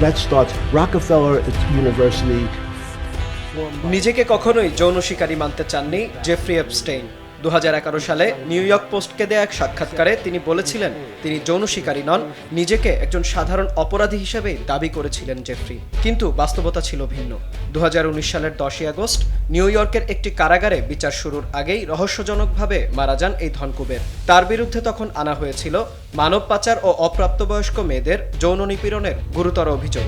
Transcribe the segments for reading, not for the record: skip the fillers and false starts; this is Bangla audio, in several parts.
that starts Rockefeller University. নিজেকে কখনোই যৌন শিকারী মানতে চাননি জেফ্রি এপস্টেইন। 2011 সালে নিউ ইয়র্ক পোস্টকে দেয়া এক সাক্ষাৎকারে তিনি বলেছিলেন তিনি যৌন শিকারী নন, নিজেকে একজন সাধারণ অপরাধী হিসেবেই দাবি করেছিলেন জেফ্রি। কিন্তু বাস্তবতা ছিল ভিন্ন। 2019 সালের 10ই আগস্ট নিউ ইয়র্কের একটি কারাগারে বিচার শুরুর আগেই রহস্যজনকভাবে মারা যান এই ধনকুবের। তার বিরুদ্ধে তখন আনা হয়েছিল মানব পাচার ও অপ্রাপ্তবয়স্ক মেয়েদের যৌন নিপীড়নের গুরুতর অভিযোগ।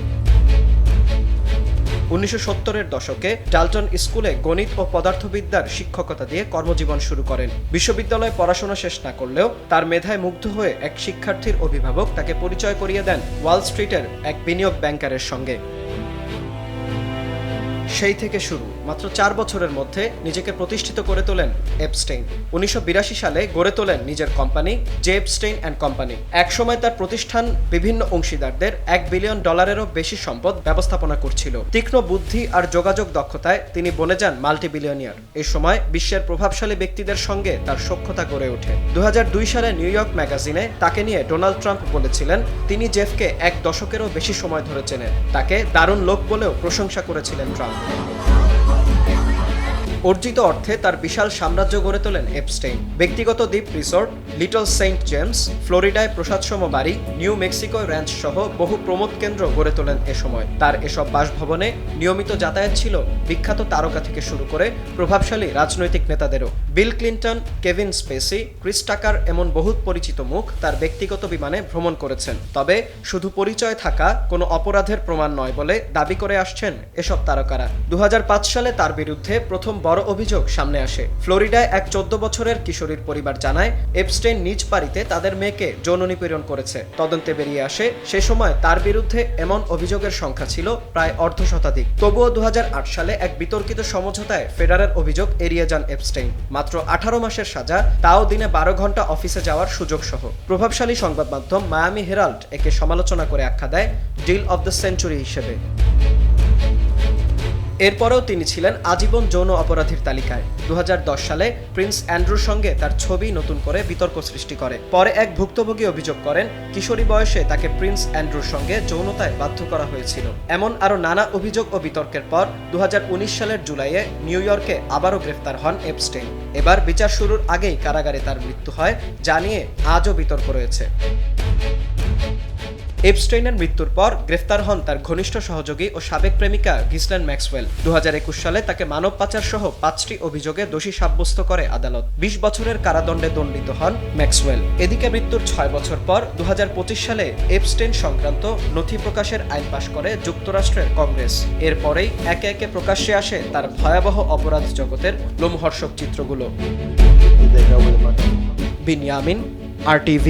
1970-এর দশকে ডাল্টন স্কুলে গণিত ও পদার্থবিদ্যার শিক্ষকতা দিয়ে কর্মজীবন শুরু করেন। বিশ্ববিদ্যালয়ে পড়াশোনা শেষ না করলেও তার মেধায় মুগ্ধ হয়ে এক শিক্ষার্থীর অভিভাবক তাকে পরিচয় করিয়ে দেন ওয়াল স্ট্রিটের এক বিনিয়োগ ব্যাংকারের সঙ্গে। সেই থেকে শুরু মাত্র 4 বছরের মধ্যে নিজেকে প্রতিষ্ঠিত করে তোলেন এপস্টেইন। 1982 সালে গড়ে তোলেন নিজের company J Epstein and company. একসময় তার প্রতিষ্ঠান বিভিন্ন অংশীদারদের $1 বিলিয়ন বেশি সম্পদ ব্যবস্থাপনা করছিল। তীক্ষ্ণ বুদ্ধি আর যোগাযোগ দক্ষতায় তিনি বনে যান মাল্টিবিলিয়নিয়ার। এই সময় বিশ্বের প্রভাবশালী ব্যক্তিদের সঙ্গে তার সখ্যতা গড়ে ওঠে। 2002 সালে নিউ ইয়র্ক ম্যাগাজিনে তাকে নিয়ে ডোনাল্ড ট্রাম্প বলেছিলেন তিনি জেফকে 1 দশকেরও বেশি সময় ধরে চেনেন। তাকে দারুণ লোক বলেও প্রশংসা করেছিলেন ট্রাম্প। অর্জিত অর্থে তার বিশাল সাম্রাজ্য গড়ে তোলেন এপস্টেইন। ব্যক্তিগত দ্বীপ রিসোর্ট, লিটল সেন্ট জেমস, ফ্লোরিডায় প্রসাদসম বাড়ি, নিউ মেক্সিকো র্যাঞ্চ সহ বহু প্রমোদ কেন্দ্র গড়ে তোলেন এ সময়। তার এসব বাসভবনে নিয়মিত যাতায়াত ছিল বিখ্যাত তারকা থেকে শুরু করে প্রভাবশালী রাজনৈতিক নেতাদেরও। Bill Clinton, Kevin Spacey, Chris Tucker এমন বহুত পরিচিত মুখ তার ব্যক্তিগত বিমানে ভ্রমণ করেছেন। তবে শুধু পরিচয় থাকা কোনো অপরাধের প্রমাণ নয় বলে দাবি করে আসছেন এসব তারকারা। 2005 সালে তার বিরুদ্ধে প্রথম বড় অভিযোগ সামনে আসে। ফ্লোরিডায় এক 14 বছরের কিশোরীর পরিবার জানায় এপস্টেইন নিজ বাড়িতে তাদের মেয়েকে যৌন নিপীড়ন করেছে। তদন্তে বেরিয়ে আসে সে সময় তার বিরুদ্ধে এমন অভিযোগের সংখ্যা ছিল প্রায় অর্ধশতাধিক। তবুও 2008 সালে এক বিতর্কিত সমঝোতায় ফেডারেল অভিযোগ এড়িয়ে যান এপস্টেইন। মাত্র 18 মাসের সাজা, তাও দিনে 12 ঘন্টা অফিসে যাওয়ার সুযোগ সহ। প্রভাবশালী সংবাদ মাধ্যম মায়ামি হেরাল্ড একে সমালোচনা করে আখ্যা দেয় ডিল অব দ্য সেঞ্চুরি হিসেবে। এরপরেও তিনি ছিলেন আজীবন যৌন অপরাধীর তালিকায়। 2010 সালে প্রিন্স অ্যান্ড্রুর সঙ্গে তার ছবি নতুন করে বিতর্ক সৃষ্টি করে। পরে এক ভুক্তভোগী অভিযোগ করেন কিশোরী বয়সে তাকে প্রিন্স অ্যান্ড্রুর সঙ্গে যৌনতায় বাধ্য করা হয়েছিল। এমন আরও নানা অভিযোগ ও বিতর্কের পর 2019 সালের জুলাইয়ে নিউ ইয়র্কে আবারও গ্রেফতার হন এপস্টেইন। এবার বিচার শুরুর আগেই কারাগারে তার মৃত্যু হয়, যা নিয়ে আজও বিতর্ক রয়েছে। এপস্টেইনের মৃত্যুর পর গ্রেফতার হন তার ঘনিষ্ঠ সহযোগী ও সাবেক প্রেমিকা গিসলেন ম্যাক্সওয়েল। 2021 সালে তাকে মানব পাচার সহ 5টি অভিযোগে দোষী সাব্যস্ত করে আদালত। 20 বছরের কারাদণ্ডে দণ্ডিত হন ম্যাক্সওয়েল। এদিকে মৃত্যুর 6 বছর পর 2025 সালে এপস্টেইন সংক্রান্ত নথি প্রকাশের আইন পাশ করে যুক্তরাষ্ট্রের কংগ্রেস। এরপরেই একে একে প্রকাশ্যে আসে তার ভয়াবহ অপরাধ জগতের লোমহর্ষক চিত্রগুলো। বিনিয়ামিন, RTV।